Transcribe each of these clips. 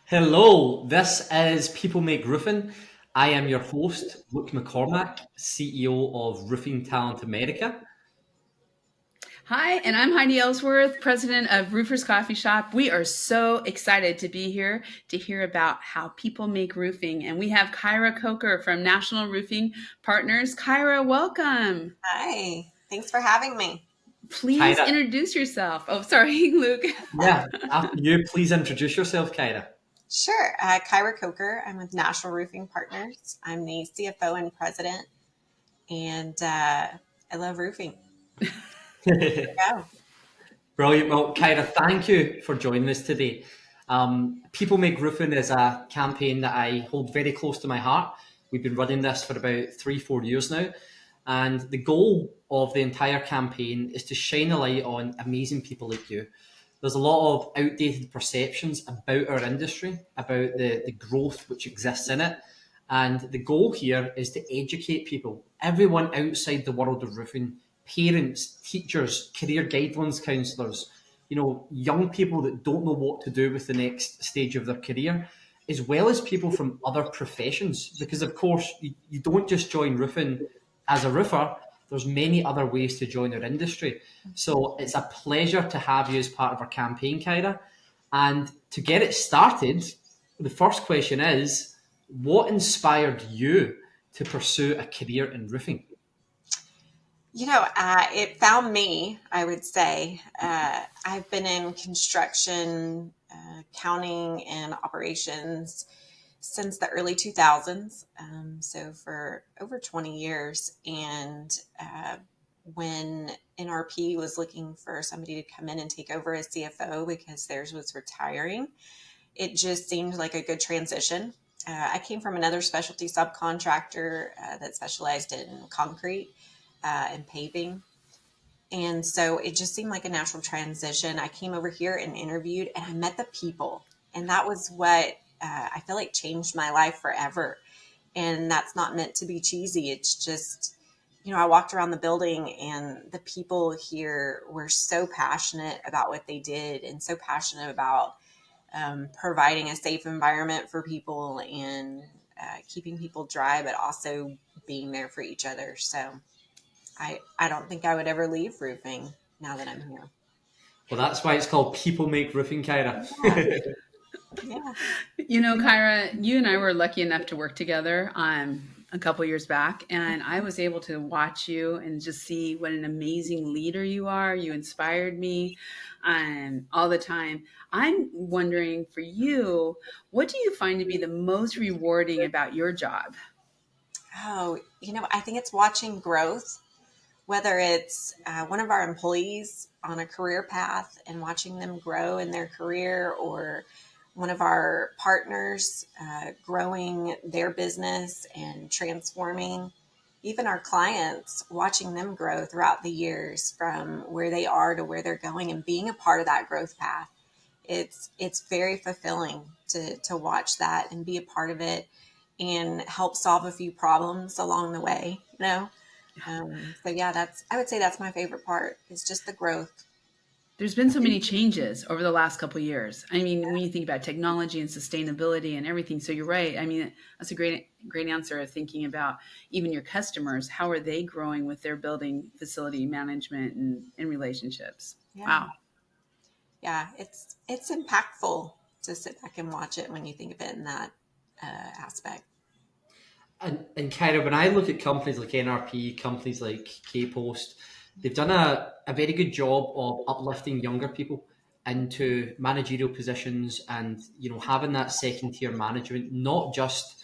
Hello, this is People Make Roofing. I am your host, Luke McCormack, CEO of Roofing Talent America. Hi, and I'm Heidi Ellsworth, president of Roofers Coffee Shop. We are so excited to be here to hear about how people make roofing. And we have Kyrah Coker from National Roofing Partners. Kyrah, welcome. Hi, thanks for having me. Please Kyra, introduce yourself. Oh, sorry, Luke. yeah, after you, please introduce yourself, Kyra. Sure. Kyrah Coker. I'm with National Roofing Partners. I'm the CFO and president, and I love roofing. Yeah. Brilliant. Well, Kyra, thank you for joining us today. People Make Roofing is a campaign that I hold very close to my heart. We've been running this for about 3-4 years now. And the goal of the entire campaign is to shine a light on amazing people like you. There's a lot of outdated perceptions about our industry, about the growth which exists in it. And the goal here is to educate people, everyone outside the world of roofing, parents, teachers, career guidelines counsellors, young people that don't know what to do with the next stage of their career, as well as people from other professions. Because of course, you don't just join roofing as a roofer, there's many other ways to join our industry. So it's a pleasure to have you as part of our campaign, Kyra. And to get it started, the first question is, what inspired you to pursue a career in roofing? It found me, I would say. I've been in construction, accounting, and operations since the early 2000s, so for over 20 years. And when NRP was looking for somebody to come in and take over as CFO because theirs was retiring, it just seemed like a good transition. I came from another specialty subcontractor that specialized in concrete and paving. And so it just seemed like a natural transition. I came over here and interviewed, and I met the people. And that was what I feel like changed my life forever. And that's not meant to be cheesy. It's just, I walked around the building, and the people here were so passionate about what they did and so passionate about providing a safe environment for people and keeping people dry, but also being there for each other. So I don't think I would ever leave roofing now that I'm here. Well, that's why it's called People Make Roofing, Kyra. Yeah. Yeah. Kyrah, you and I were lucky enough to work together a couple years back, and I was able to watch you and just see what an amazing leader you are. You inspired me all the time. I'm wondering for you, what do you find to be the most rewarding about your job? Oh, I think it's watching growth, whether it's one of our employees on a career path and watching them grow in their career, or one of our partners growing their business and transforming, even our clients, watching them grow throughout the years from where they are to where they're going and being a part of that growth path. It's very fulfilling to watch that and be a part of it and help solve a few problems along the way. So yeah, I would say that's my favorite part, is just the growth. There's been so many changes over the last couple of years. I mean, when you think about technology and sustainability and everything, so you're right. I mean, that's a great answer of thinking about even your customers. How are they growing with their building facility management and relationships? Yeah. Wow. Yeah, it's impactful to sit back and watch it when you think of it in that aspect. And Kyra, when I look at companies like NRP, companies like K-Post, they've done a very good job of uplifting younger people into managerial positions and, having that second tier management, not just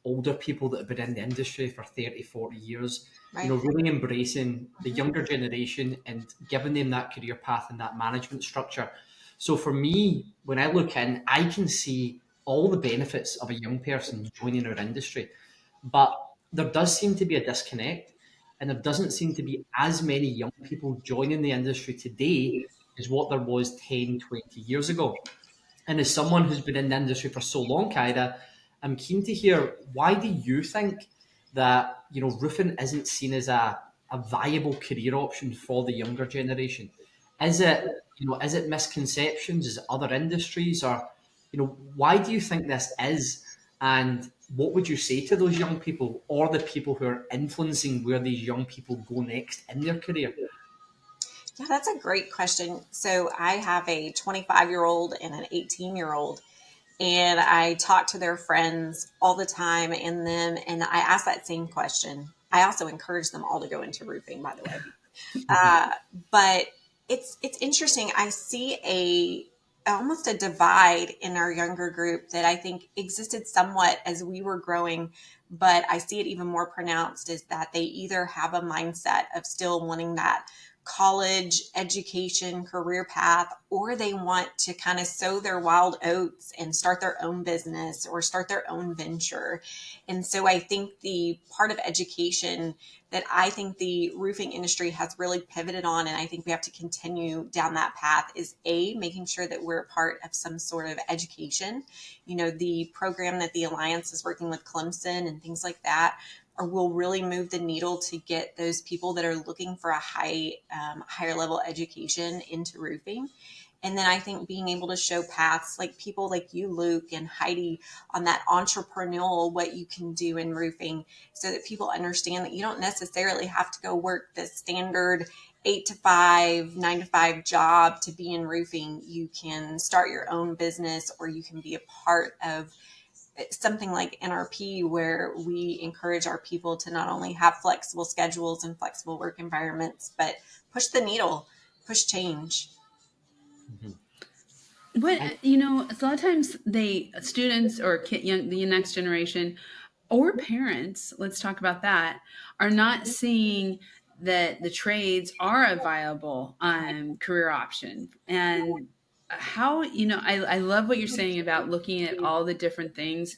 older people that have been in the industry for 30, 40 years, Right. really embracing the younger generation and giving them that career path and that management structure. So for me, when I look in, I can see all the benefits of a young person joining our industry. But there does seem to be a disconnect, and there doesn't seem to be as many young people joining the industry today as what there was 10, 20 years ago. And as someone who's been in the industry for so long, Kyra, I'm keen to hear, why do you think that roofing isn't seen as a viable career option for the younger generation? Is it misconceptions? Is it other industries, or Why do you think this is? And what would you say to those young people or the people who are influencing where these young people go next in their career? Yeah, that's a great question. So I have a 25-year-old and an 18-year-old, and I talk to their friends all the time and them, and I ask that same question. I also encourage them all to go into roofing, by the way. Uh, but it's interesting. I see almost a divide in our younger group that I think existed somewhat as we were growing, but I see it even more pronounced is that they either have a mindset of still wanting that college education career path, or they want to kind of sow their wild oats and start their own business or start their own venture. And so I think the part of education that I think the roofing industry has really pivoted on, and I think we have to continue down that path, is making sure that we're a part of some sort of education. The program that the Alliance is working with Clemson and things like that or will really move the needle to get those people that are looking for a higher level education into roofing. And then I think being able to show paths like people like you, Luke, and Heidi on that entrepreneurial, what you can do in roofing so that people understand that you don't necessarily have to go work the standard 8 to 5, 9 to 5 job to be in roofing. You can start your own business, or you can be a part of something like NRP, where we encourage our people to not only have flexible schedules and flexible work environments, but push the needle, push change. Mhm. What And a lot of times students or the next generation or parents, let's talk about that, are not seeing that the trades are a viable career option. And how I love what you're saying about looking at all the different things.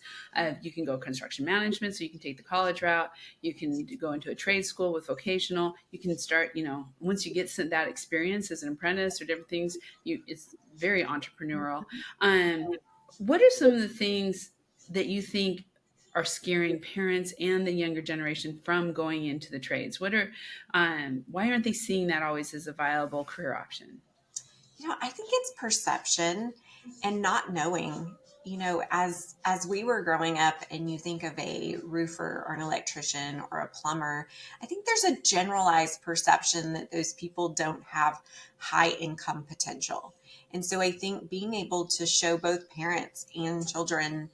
You can go construction management, so you can take the college route. You can go into a trade school with vocational. You can start, once you get that experience as an apprentice or different things, it's very entrepreneurial. What are some of the things that you think are scaring parents and the younger generation from going into the trades? Why aren't they seeing that always as a viable career option? I think it's perception and not knowing. As we were growing up and you think of a roofer or an electrician or a plumber, I think there's a generalized perception that those people don't have high income potential. And so I think being able to show both parents and children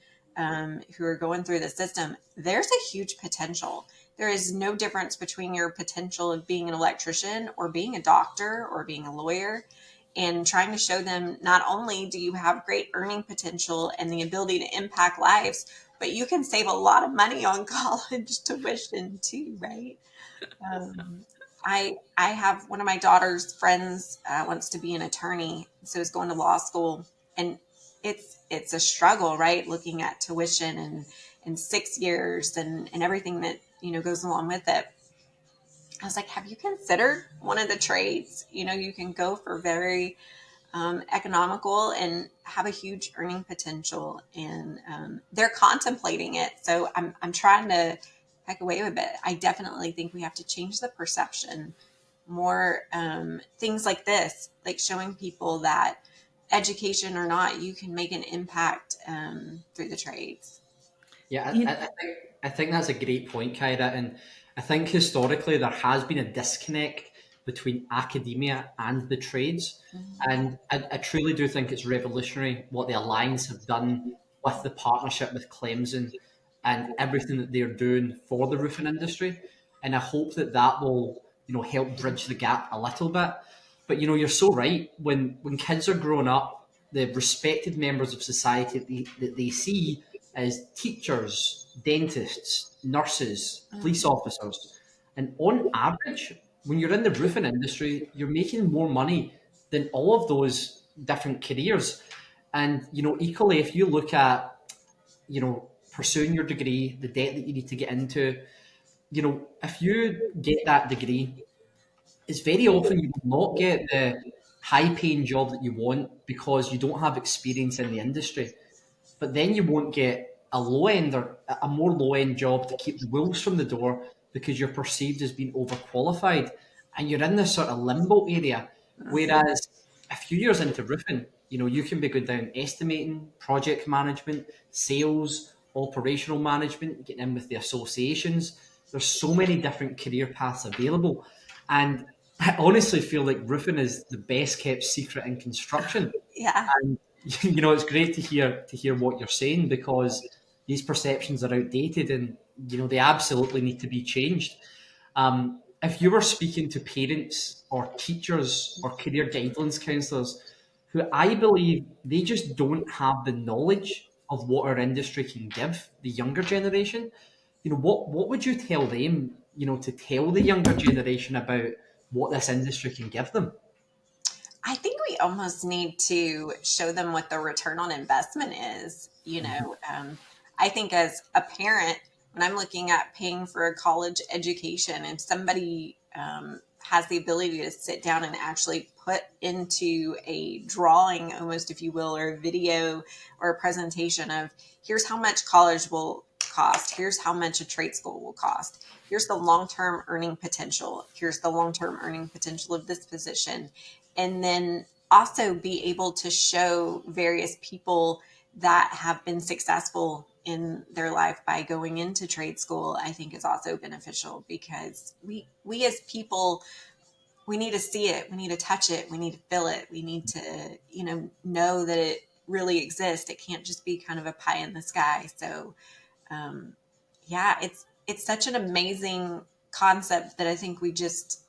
who are going through the system, there's a huge potential. There is no difference between your potential of being an electrician or being a doctor or being a lawyer, and trying to show them not only do you have great earning potential and the ability to impact lives, but you can save a lot of money on college tuition too, right? Um, I have one of my daughter's friends wants to be an attorney, so is going to law school, and it's a struggle, right? Looking at tuition and 6 years and everything that goes along with it. I was like, have you considered one of the trades? You can go for very economical and have a huge earning potential, and they're contemplating it. So I'm trying to back away a bit. I definitely think we have to change the perception more. Things like this, like showing people that education or not, you can make an impact through the trades. yeah, You, I think that's a great point, Kyra. And I think historically there has been a disconnect between academia and the trades. Mhm. And I truly do think it's revolutionary what the Alliance have done with the partnership with Clemson and everything that they're doing for the roofing industry. And I hope that that will, help bridge the gap a little bit. But you're so right. When kids are growing up, the respected members of society that they see as teachers, dentists, nurses, police Mhm. officers, and on average, when you're in the roofing industry, you're making more money than all of those different careers. And equally, if you look at pursuing your degree, the debt that you need to get into, if you get that degree, it's very often you will not get the high paying job that you want because you don't have experience in the industry. But then you won't get a low end or a more low end job to keep the wolves from the door because you're perceived as being overqualified, and you're in this sort of limbo area. Mhm. Whereas a few years into roofing, You can be good down estimating, project management, sales, operational management, getting in with the associations. There's so many different career paths available. And I honestly feel like roofing is the best kept secret in construction. Yeah. And it's great to hear what you're saying, because these perceptions are outdated, and they absolutely need to be changed. If you were speaking to parents or teachers or career guidelines counsellors, who I believe they just don't have the knowledge of what our industry can give the younger generation, what would you tell them, to tell the younger generation about what this industry can give them? I think we almost need to show them what the return on investment is. I think as a parent, when I'm looking at paying for a college education, and somebody has the ability to sit down and actually put into a drawing, almost, if you will, or a video or a presentation of, here's how much college will cost, here's how much a trade school will cost, here's the long-term earning potential, here's the long-term earning potential of this position, and then also be able to show various people that have been successful in their life by going into trade school, I think is also beneficial, because we as people, we need to see it, we need to touch it, we need to feel it, we need to know that it really exists. It can't just be kind of a pie in the sky. So yeah, it's such an amazing concept that I think we just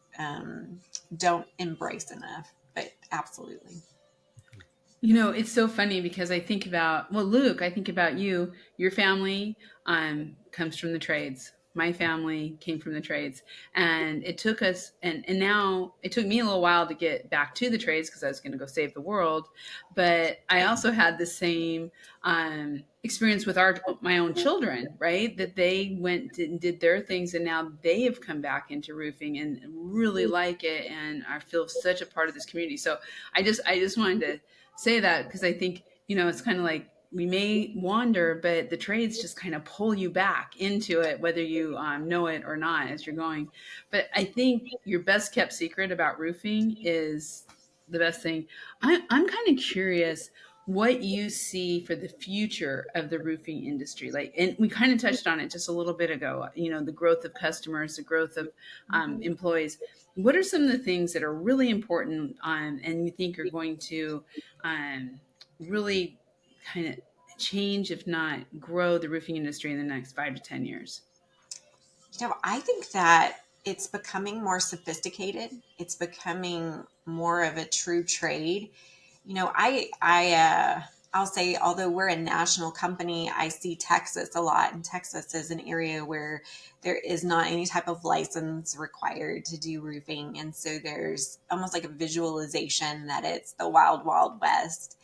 don't embrace enough. But absolutely. It's so funny because I think about, well, Luke, I think about you. Your family comes from the trades. My family came from the trades. And it took us, and now it took me a little while to get back to the trades because I was going to go save the world. But I also had the same experience with my own children, right? That they went and did their things, and now they have come back into roofing and really like it, and I feel such a part of this community. So I just wanted to say that because I think, it's kind of like we may wander, but the trades just kind of pull you back into it, whether you know it or not as you're going. But I think your best kept secret about roofing is the best thing. I'm kind of curious what you see for the future of the roofing industry. Like, and we kind of touched on it just a little bit ago, the growth of customers, the growth of employees. What are some of the things that are really important and you think are going to really kind of change, if not grow, the roofing industry in the next 5 to 10 years? I think that it's becoming more sophisticated. It's becoming more of a true trade. I'll say, although we're a national company, I see Texas a lot, and Texas is an area where there is not any type of license required to do roofing. And so there's almost like a visualization that it's the wild, wild west.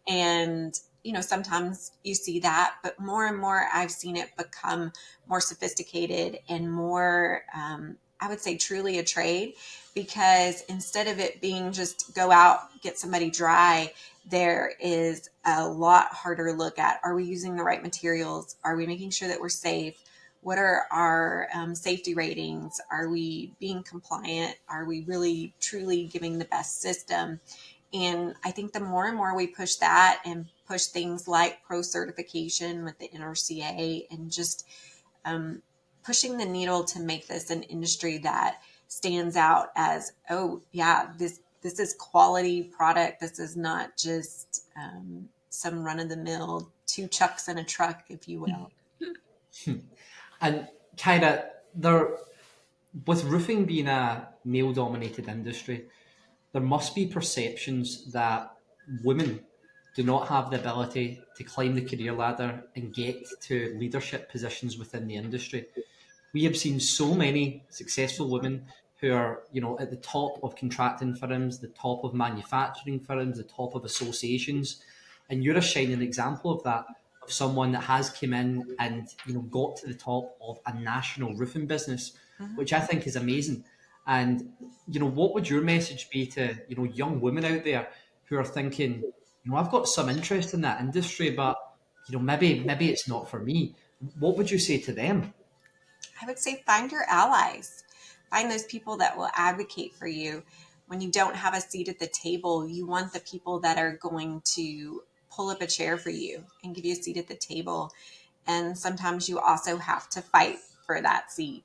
And, sometimes you see that, but more and more I've seen it become more sophisticated and more, I would say, truly a trade, because instead of it being just go out, get somebody dry, there is a lot harder look at, are we using the right materials? Are we making sure that we're safe? What are our safety ratings? Are we being compliant? Are we really, truly giving the best system? And I think the more and more we push that and push things like pro certification with the NRCA, and just pushing the needle to make this an industry that stands out as, oh yeah, this is quality product. This is not just some run of the mill, two chucks in a truck, if you will. And kind of there, with roofing being a male dominated industry, there must be perceptions that women do not have the ability to climb the career ladder and get to leadership positions within the industry. We have seen so many successful women who are, at the top of contracting firms, the top of manufacturing firms, the top of associations, and you're a shining example of that, of someone that has come in and got to the top of a national roofing business, which I think is amazing. And what would your message be to young women out there who are thinking, I've got some interest in that industry, but maybe it's not for me. What would you say to them? I would say find your allies, find those people that will advocate for you. when you don't have a seat at the table, you want the people that are going to pull up a chair for you and give you a seat at the table. And sometimes you also have to fight for that seat.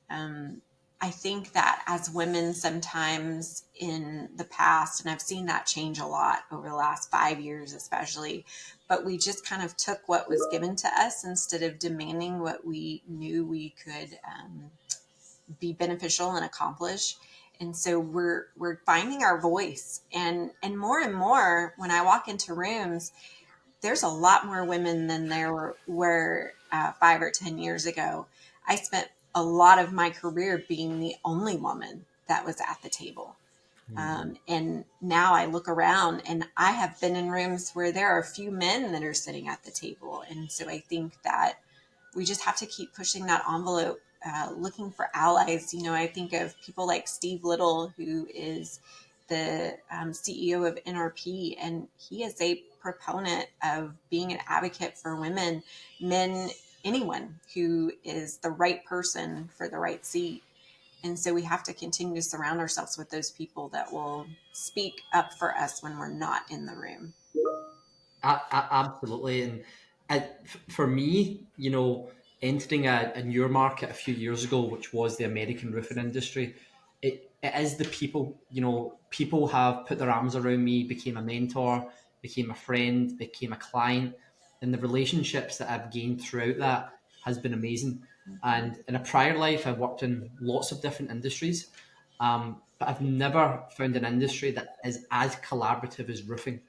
I think that as women, sometimes in the past, and I've seen that change a lot over the last 5 years, especially, but we just kind of took what was given to us instead of demanding what we knew we could be beneficial and accomplish. And so we're finding our voice, and more when I walk into rooms, there's a lot more women than there were 5 or 10 years ago. I spent a lot of my career being the only woman that was at the table. And now I look around and I have been in rooms where there are a few men that are sitting at the table. And so I think that we just have to keep pushing that envelope, looking for allies. I think of people like Steve Little, who is the CEO of NRP, and he is a proponent of being an advocate for women, men, anyone who is the right person for the right seat. And so we have to continue to surround ourselves with those people that will speak up for us when we're not in the room. Absolutely. And for me, entering a newer market a few years ago, which was the American roofing industry, it is the people. People have put their arms around me, became a mentor, became a friend, became a client, and the relationships that I've gained throughout that has been amazing. And in a prior life, I worked in lots of different industries, but I've never found an industry that is as collaborative as roofing.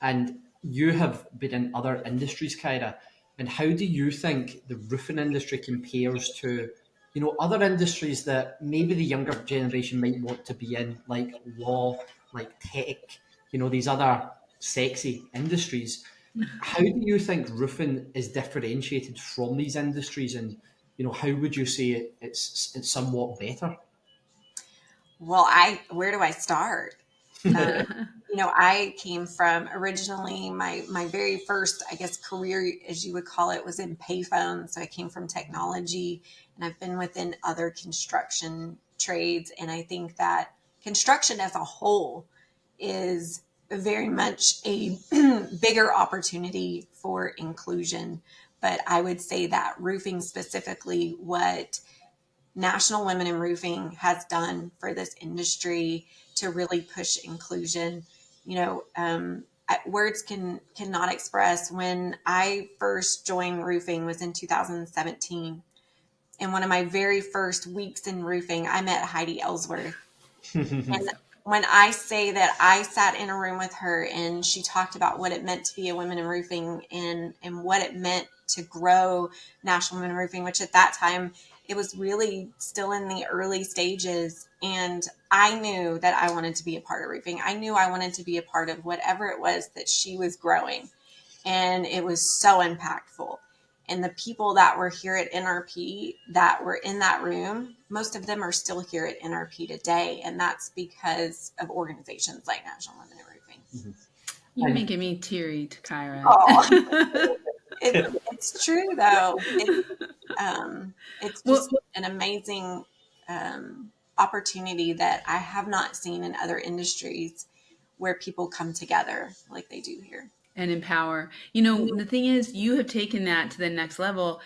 And you have been in other industries, Kyrah. And how do you think the roofing industry compares to, other industries that maybe the younger generation might want to be in, like law, like tech, these other sexy industries? How do you think roofing is differentiated from these industries? And, how would you say it's somewhat better? Well, where do I start? I came from originally my very first, I guess, career, as you would call it, was in payphones. So I came from technology, and I've been within other construction trades. And I think that construction as a whole is very much a bigger opportunity for inclusion. But I would say that roofing specifically, what National Women in Roofing has done for this industry to really push inclusion. Words cannot express. When I first joined roofing was in 2017. And one of my very first weeks in roofing, I met Heidi Ellsworth. And when I say that I sat in a room with her and she talked about what it meant to be a woman in roofing and what it meant to grow National Women in Roofing, which at that time, it was really still in the early stages. And I knew that I wanted to be a part of roofing. I knew I wanted to be a part of whatever it was that she was growing. And it was so impactful. And the people that were here at NRP that were in that room, most of them are still here at NRP today. And that's because of organizations like National Women in Roofing. Mm-hmm. You're making me teary, Kyrah. Oh, it's true, though. It's just an amazing opportunity that I have not seen in other industries where people come together like they do here. And empower. The thing is, you have taken that to the next level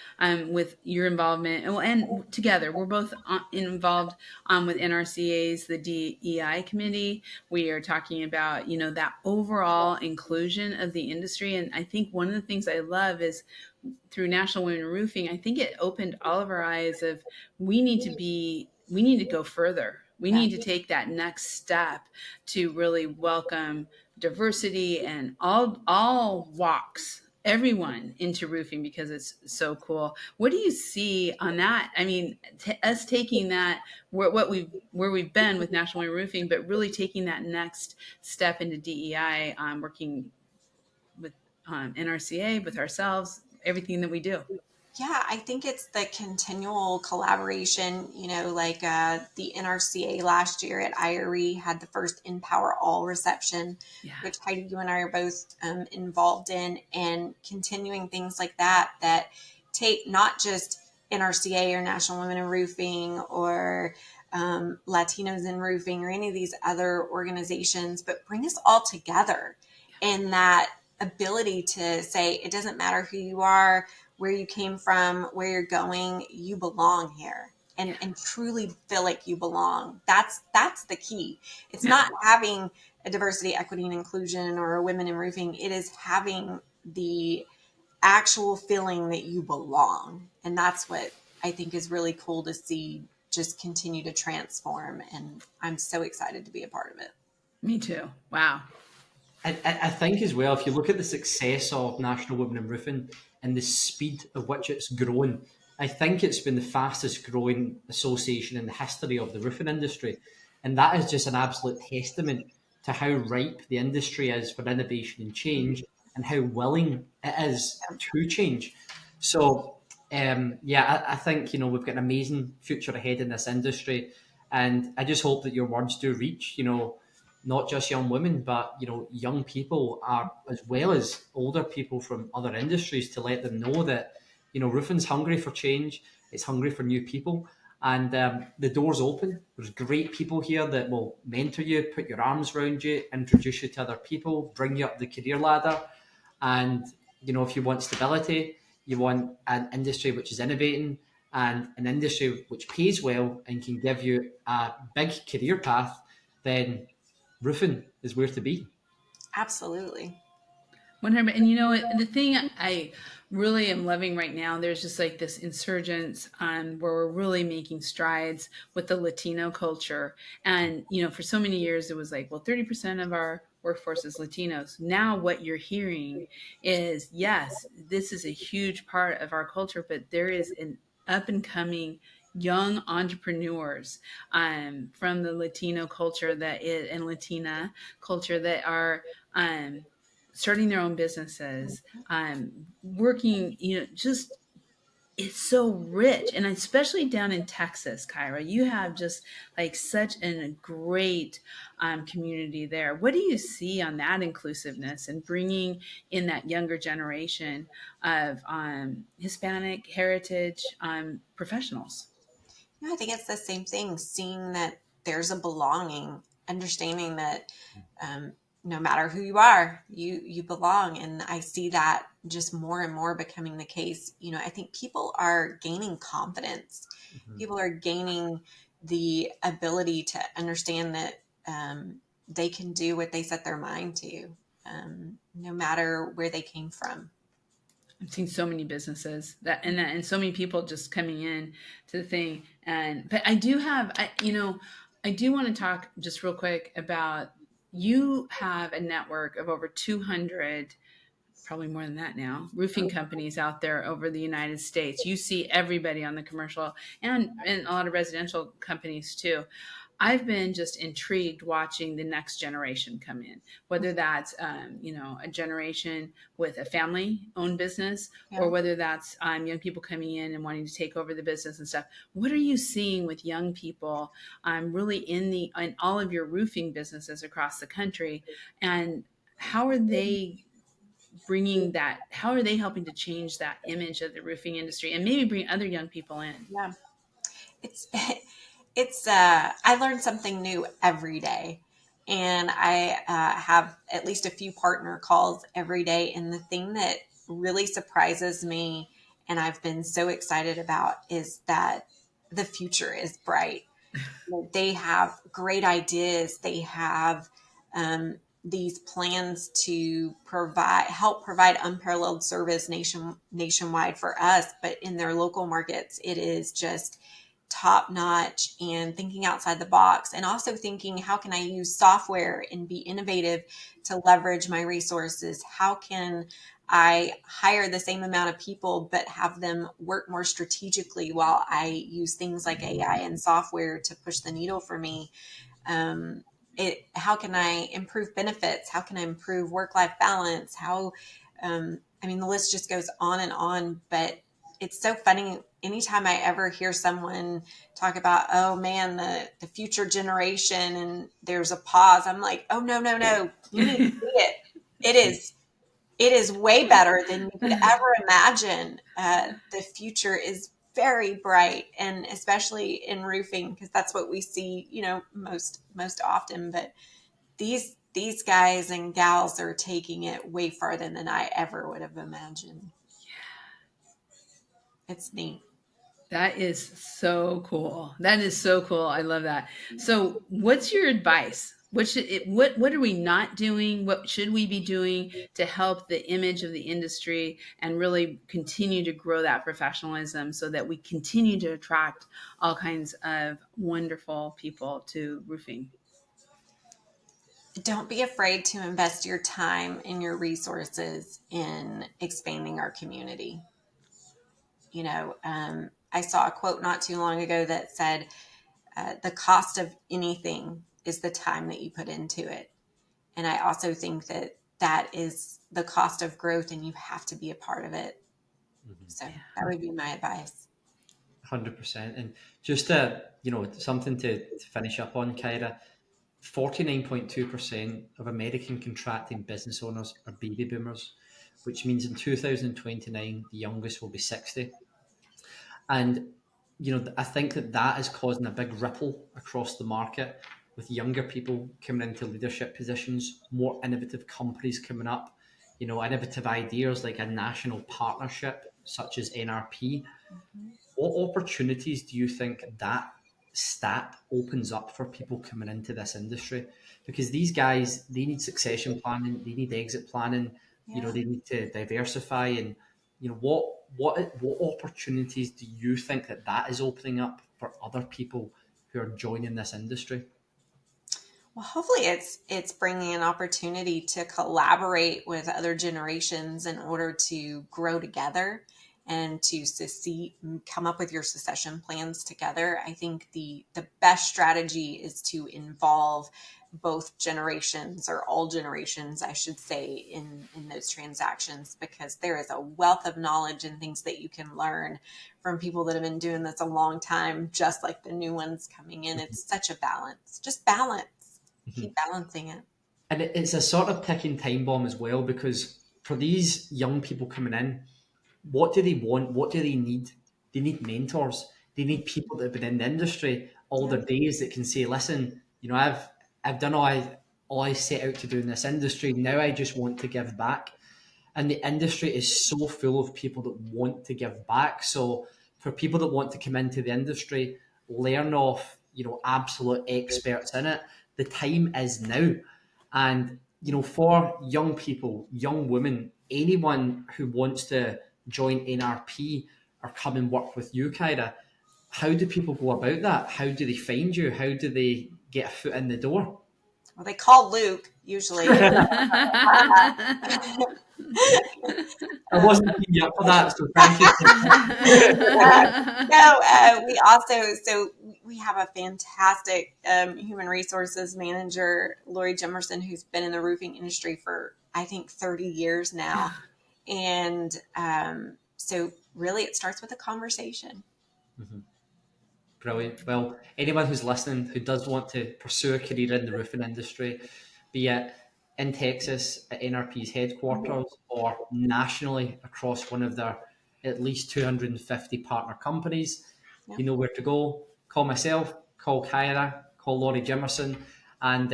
with your involvement, and together we're both involved with NRCA's the DEI committee. We are talking about that overall inclusion of the industry, and I think one of the things I love is through National Women in Roofing, I think it opened all of our eyes of we need to go further. We need to take that next step to really welcome diversity and all walks, everyone into roofing, because it's so cool. What do you see on that? I mean, us taking that where we've been with National Women in Roofing, but really taking that next step into DEI, working with NRCA, with ourselves, everything that we do. Yeah, I think it's the continual collaboration, like the NRCA last year at IRE had the first Empower All reception, which Heidi, you and I are both involved in, and continuing things like that take not just NRCA or National Women in Roofing or Latinos in Roofing or any of these other organizations, but bring us all together in that ability to say, it doesn't matter who you are, where you came from, where you're going, you belong here. And truly feel like you belong. That's the key. It's not having a diversity, equity, and inclusion or a women in roofing. It is having the actual feeling that you belong. And that's what I think is really cool to see just continue to transform. And I'm so excited to be a part of it. Me too. Wow. I think as well, if you look at the success of National Women in Roofing and the speed of which it's grown, I think it's been the fastest growing association in the history of the roofing industry. And that is just an absolute testament to how ripe the industry is for innovation and change and how willing it is to change. So, I think, we've got an amazing future ahead in this industry. And I just hope that your words do reach, not just young women, but young people are as well as older people from other industries, to let them know that roofing's hungry for change. It's hungry for new people, and the door's open. There's great people here that will mentor you, put your arms around you, introduce you to other people, bring you up the career ladder. And if you want stability, you want an industry which is innovating and an industry which pays well and can give you a big career path, then roofing is where to be. Absolutely. 100. And the thing I really am loving right now, there's just like this insurgence on where we're really making strides with the Latino culture. And, for so many years, it was like, well, 30% of our workforce is Latinos. Now what you're hearing is, yes, this is a huge part of our culture, but there is an up and coming young entrepreneurs from the Latino culture and Latina culture that are starting their own businesses, working, just it's so rich. And especially down in Texas, Kyrah, you have just like such a great community there. What do you see on that inclusiveness and bringing in that younger generation of Hispanic heritage professionals? I think it's the same thing, seeing that there's a belonging, understanding that no matter who you are, you belong. And I see that just more and more becoming the case. I think people are gaining confidence. Mm-hmm. People are gaining the ability to understand that they can do what they set their mind to, no matter where they came from. I've seen so many businesses and so many people just coming in to the thing. But I do want to talk just real quick about, you have a network of over 200, probably more than that now, roofing companies out there over the United States. You see everybody on the commercial and a lot of residential companies too. I've been just intrigued watching the next generation come in, whether that's, a generation with a family-owned business, or whether that's young people coming in and wanting to take over the business and stuff. What are you seeing with young people really in all of your roofing businesses across the country? And how are they how are they helping to change that image of the roofing industry and maybe bring other young people in? Yeah. It's I learn something new every day, and I have at least a few partner calls every day. And the thing that really surprises me, and I've been so excited about, is that the future is bright. They have great ideas. They have these plans to help provide unparalleled service nationwide for us, but in their local markets, it is just top notch, and thinking outside the box, and also thinking, how can I use software and be innovative to leverage my resources? How can I hire the same amount of people but have them work more strategically while I use things like AI and software to push the needle for me? How can I improve benefits? How can I improve work-life balance? The list just goes on, but it's so funny. Anytime I ever hear someone talk about, oh man, the future generation, and there's a pause, I'm like, oh, no. You need to see it. It is way better than you could ever imagine. The future is very bright, and especially in roofing, because that's what we see, most often. But these guys and gals are taking it way farther than I ever would have imagined. It's neat. That is so cool. That is so cool. I love that. So, what's your advice? What are we not doing? What should we be doing to help the image of the industry and really continue to grow that professionalism so that we continue to attract all kinds of wonderful people to roofing? Don't be afraid to invest your time and your resources in expanding our community. I saw a quote not too long ago that said, the cost of anything is the time that you put into it. And I also think that that is the cost of growth, and you have to be a part of it. So that would be my advice. 100%. And just something to finish up on, Kyrah, 49.2% of American contracting business owners are baby boomers, which means in 2029, the youngest will be 60. And, I think that is causing a big ripple across the market with younger people coming into leadership positions, more innovative companies coming up, innovative ideas like a national partnership such as NRP. What opportunities do you think that stat opens up for people coming into this industry? Because these guys, they need succession planning, they need exit planning, they need to diversify. And what opportunities do you think that is opening up for other people who are joining this industry? Well, hopefully it's bringing an opportunity to collaborate with other generations in order to grow together and to succeed, come up with your succession plans together. I think the best strategy is to involve both generations, or all generations, I should say, in those transactions, because there is a wealth of knowledge and things that you can learn from people that have been doing this a long time, just like the new ones coming in. It's such a balance, just balance. Keep balancing it. And it's a sort of ticking time bomb as well, because for these young people coming in, what do they want? What do they need? They need mentors. They need people that have been in the industry all their days that can say, listen, I've done all I set out to do in this industry. Now I just want to give back. And the industry is so full of people that want to give back. So for people that want to come into the industry, learn off, absolute experts in it, the time is now. And, for young people, young women, anyone who wants to join NRP or come and work with you, Kyrah, how do people go about that? How do they find you? How do they get a foot in the door? Well, they call Luke usually. I wasn't keeping up for that, so thank you. We have a fantastic human resources manager, Lori Jimerson, who's been in the roofing industry for, I think, 30 years now. And so really it starts with a conversation. Mm-hmm. Brilliant. Well, anyone who's listening who does want to pursue a career in the roofing industry, be it in Texas at NRP's headquarters or nationally across one of their at least 250 partner companies, you know where to go. Call myself, call Kyrah, call Lori Jimerson. And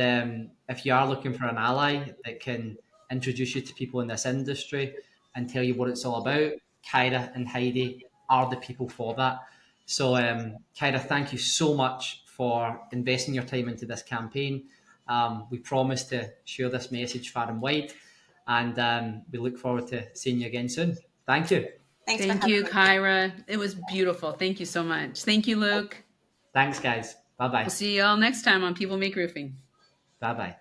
if you are looking for an ally that can introduce you to people in this industry and tell you what it's all about, Kyrah and Heidi are the people for that. So, Kyrah, thank you so much for investing your time into this campaign. We promise to share this message far and wide, and we look forward to seeing you again soon. Thank you. Thank you, Kyrah. It was beautiful. Thank you so much. Thank you, Luke. Thanks, guys. Bye-bye. We'll see you all next time on People Make Roofing. Bye-bye.